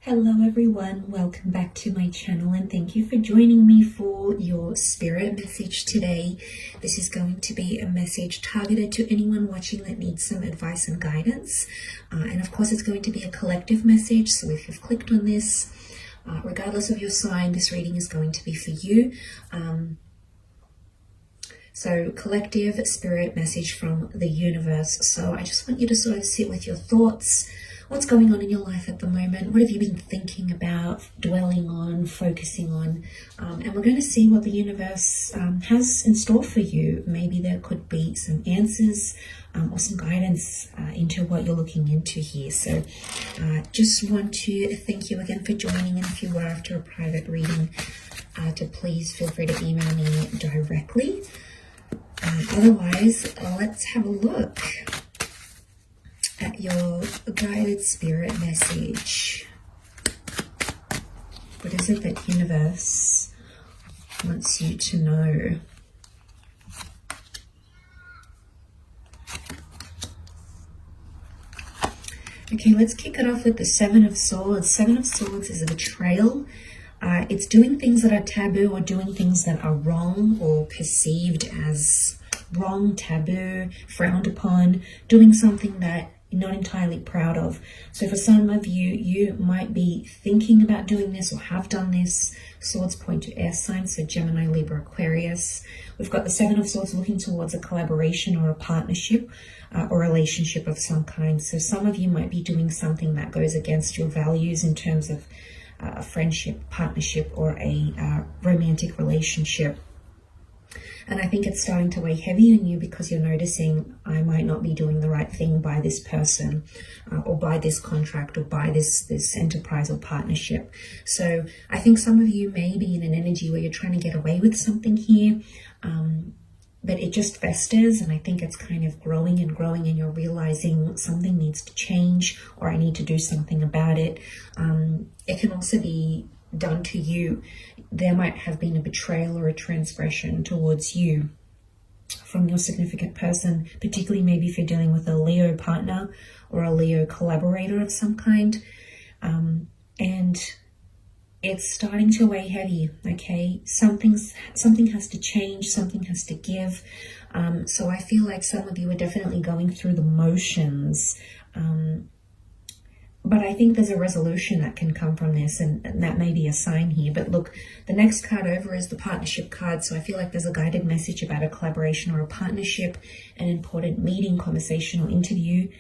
Hello everyone, welcome back to my channel and thank you for joining me for your spirit message today. This is going to be a message targeted to anyone watching that needs some advice and guidance. And of course it's going to be a collective message, so if you've clicked on this, regardless of your sign, this reading is going to be for you. So collective spirit message from the universe. So I just want you to sort of sit with your thoughts. What's going on in your life at the moment? What have you been thinking about, dwelling on, focusing on? And we're going to see what the universe has in store for you. Maybe there could be some answers or some guidance into what you're looking into here. So just want to thank you again for joining. And if you were after a private reading, to please feel free to email me directly. Otherwise, let's have a look at your guided spirit message. What is it that universe wants you to know? Okay, let's kick it off with the Seven of Swords. Seven of Swords is a betrayal. It's doing things that are taboo or doing things that are wrong or perceived as wrong, taboo, frowned upon, doing something that you're not entirely proud of. So for some of you, you might be thinking about doing this or have done this. Swords point to air signs, so Gemini, Libra, Aquarius. We've got the Seven of Swords looking towards a collaboration or a partnership or relationship of some kind. So some of you might be doing something that goes against your values in terms of a friendship, partnership, or a romantic relationship. And I think it's starting to weigh heavy on you because you're noticing, I might not be doing the right thing by this person or by this contract or by this enterprise or partnership. So I think some of you may be in an energy where you're trying to get away with something here, but it just festers, and I think it's kind of growing and growing, and you're realizing something needs to change or I need to do something about it. It can also be done to you. There might have been a betrayal or a transgression towards you from your significant person, particularly maybe if you're dealing with a Leo partner or a Leo collaborator of some kind. And it's starting to weigh heavy, okay? Something has to change, something has to give. So I feel like some of you are definitely going through the motions, but I think there's a resolution that can come from this, and that may be a sign here. But look, the next card over is the partnership card. So I feel like there's a guided message about a collaboration or a partnership, an important meeting, conversation, or interview,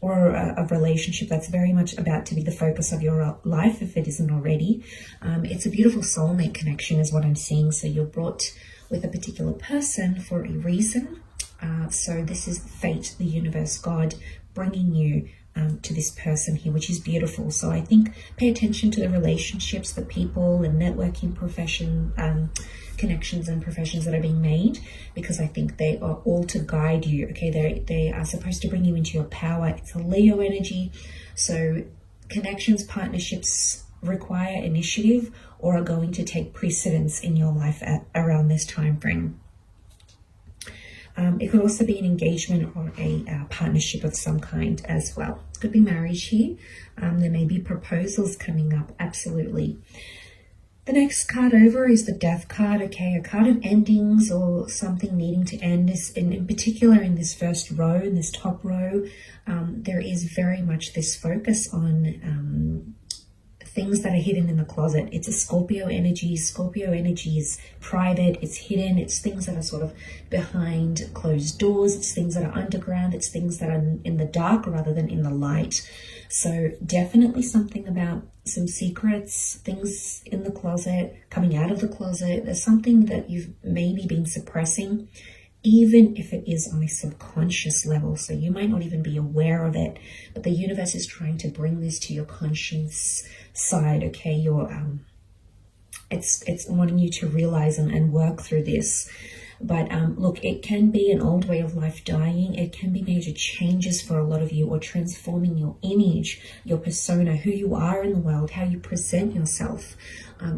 or a relationship that's very much about to be the focus of your life, if it isn't already. It's a beautiful soulmate connection is what I'm seeing. So you're brought with a particular person for a reason. So this is fate, the universe, God bringing you to this person here, which is beautiful. So I think pay attention to the relationships, the people and networking connections and professions that are being made, because I think they are all to guide you. Okay, they are supposed to bring you into your power. It's a Leo energy. So connections, partnerships require initiative or are going to take precedence in your life around this time frame. It could also be an engagement or a partnership of some kind as well. It could be marriage here. There may be proposals coming up, absolutely. The next card over is the Death card, okay, a card of endings or something needing to end. In particular, in this first row, in this top row, there is very much this focus on things that are hidden in the closet. It's a Scorpio energy. Scorpio energy is private, it's hidden, it's things that are sort of behind closed doors, it's things that are underground, it's things that are in the dark rather than in the light. So definitely something about some secrets, things in the closet, coming out of the closet. There's something that you've maybe been suppressing, even if it is on a subconscious level. So you might not even be aware of it, but the universe is trying to bring this to your conscience side, okay? It's wanting you to realize and work through this. But look, it can be an old way of life dying. It can be major changes for a lot of you, or transforming your image, your persona, who you are in the world, how you present yourself.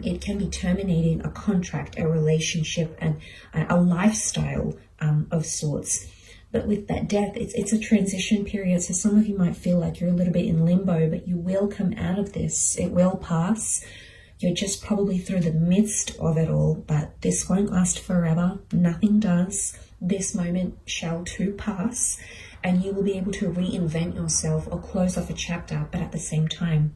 It can be terminating a contract, a relationship, and a lifestyle of sorts. But with that death, it's a transition period. So some of you might feel like you're a little bit in limbo, but you will come out of this. It will pass. You're just probably through the midst of it all, but this won't last forever. Nothing does. This moment shall too pass, and you will be able to reinvent yourself or close off a chapter, but at the same time,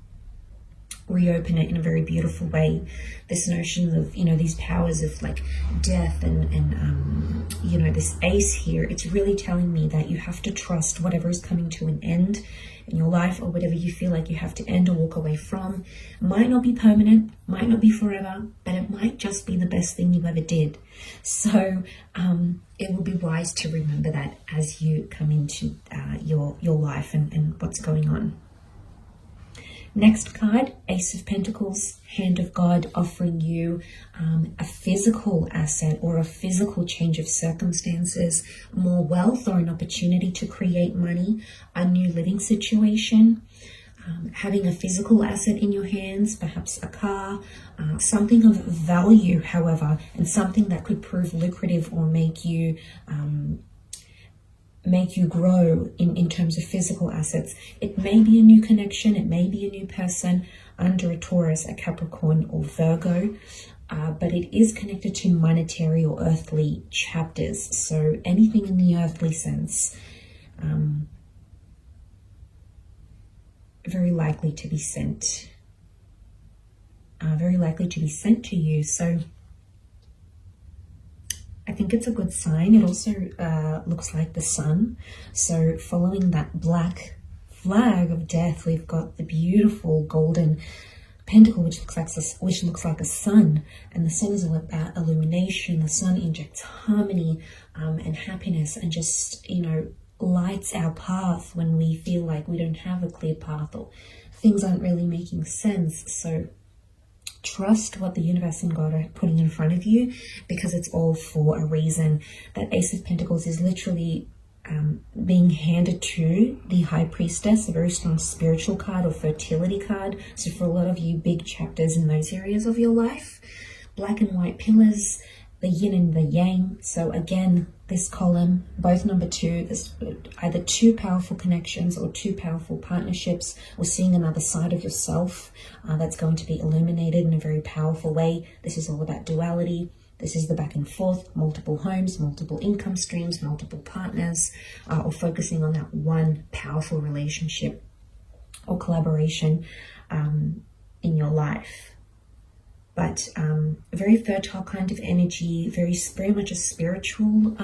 reopen it in a very beautiful way. This notion of, you know, these powers of like death and you know, this ace here, it's really telling me that you have to trust whatever is coming to an end in your life, or whatever you feel like you have to end or walk away from. Might not be permanent, might not be forever, but it might just be the best thing you ever did. So it will be wise to remember that as you come into your life and what's going on. Next card, Ace of Pentacles, Hand of God, offering you a physical asset or a physical change of circumstances, more wealth or an opportunity to create money, a new living situation, having a physical asset in your hands, perhaps a car, something of value, however, and something that could prove lucrative or make you grow in terms of physical assets. It may be a new connection, it may be a new person under a Taurus, a Capricorn, or Virgo, but it is connected to monetary or earthly chapters. So anything in the earthly sense, very likely to be sent to you. So I think it's a good sign. It also looks like the sun. So following that black flag of death, we've got the beautiful golden pentacle, which looks like a sun. And the sun is all about illumination. The sun injects harmony and happiness, and just, you know, lights our path when we feel like we don't have a clear path or things aren't really making sense. So trust what the universe and God are putting in front of you, because it's all for a reason. That Ace of Pentacles is literally being handed to the High Priestess, a very strong spiritual card or fertility card. So for a lot of you, big chapters in those areas of your life. Black and white pillars, the yin and the yang. So again, this column, both number 2, there's either 2 powerful connections or 2 powerful partnerships, or seeing another side of yourself that's going to be illuminated in a very powerful way. This is all about duality. This is the back and forth, multiple homes, multiple income streams, multiple partners, or focusing on that one powerful relationship or collaboration in your life. But a very fertile kind of energy, very much a spiritual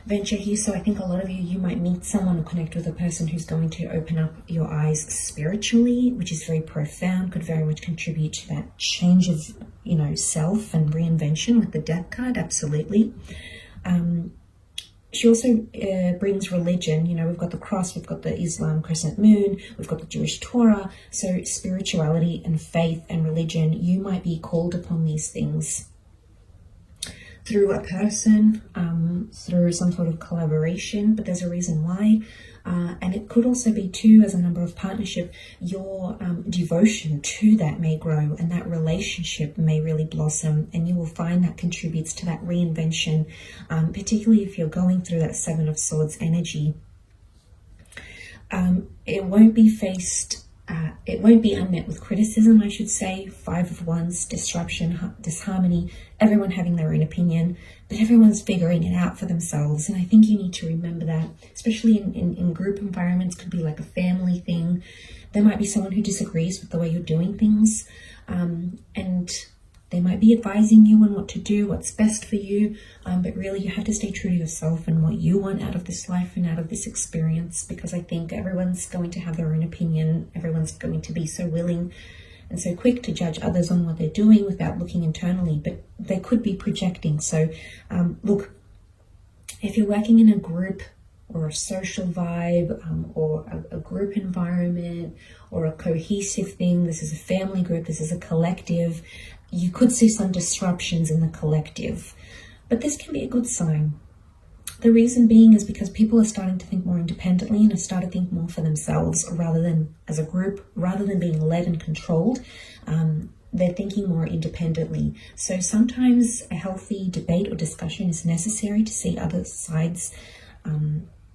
venture here. So I think a lot of you might meet someone or connect with a person who's going to open up your eyes spiritually, which is very profound, could very much contribute to that change of, you know, self and reinvention with the Death card, absolutely. She also brings religion. You know, we've got the cross, we've got the Islam crescent moon, we've got the Jewish Torah. So spirituality and faith and religion, you might be called upon these things through a person, through some sort of collaboration, but there's a reason why. And it could also be too, as a number of partnership, your devotion to that may grow, and that relationship may really blossom, and you will find that contributes to that reinvention, particularly if you're going through that 7 of Swords energy. It won't be unmet with criticism, I should say. 5 of Wands, disruption, disharmony, everyone having their own opinion, but everyone's figuring it out for themselves. And I think you need to remember that, especially in group environments. Could be like a family thing. There might be someone who disagrees with the way you're doing things, and they might be advising you on what to do, what's best for you, but really you have to stay true to yourself and what you want out of this life and out of this experience, because I think everyone's going to have their own opinion. Everyone's going to be so willing and so quick to judge others on what they're doing without looking internally, but they could be projecting. So look, if you're working in a group or a social vibe, or a group environment or a cohesive thing, this is a family group, this is a collective, you could see some disruptions in the collective, but this can be a good sign. The reason being is because people are starting to think more independently and have started to think more for themselves rather than as a group, rather than being led and controlled. They're thinking more independently. So sometimes a healthy debate or discussion is necessary to see other sides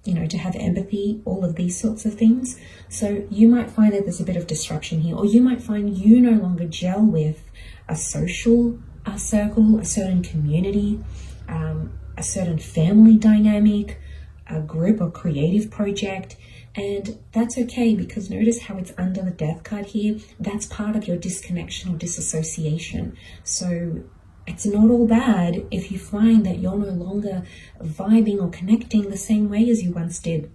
you know, to have empathy, all of these sorts of things. So you might find that there's a bit of disruption here, or you might find you no longer gel with a social circle, a certain community, a certain family dynamic, a group or creative project. And that's okay, because notice how it's under the death card here. That's part of your disconnection or disassociation. So it's not all bad if you find that you're no longer vibing or connecting the same way as you once did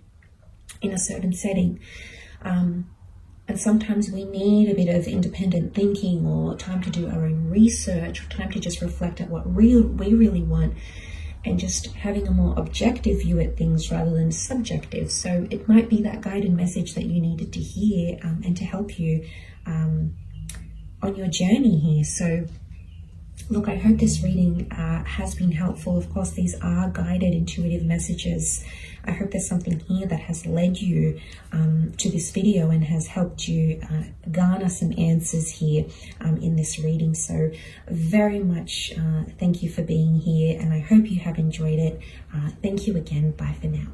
in a certain setting. And sometimes we need a bit of independent thinking, or time to do our own research, or time to just reflect at what we really want, and just having a more objective view at things rather than subjective. So it might be that guided message that you needed to hear, and to help you on your journey here. So look, I hope this reading has been helpful. Of course, these are guided intuitive messages. I hope there's something here that has led you to this video and has helped you garner some answers here in this reading. So very much thank you for being here, and I hope you have enjoyed it. Thank you again. Bye for now.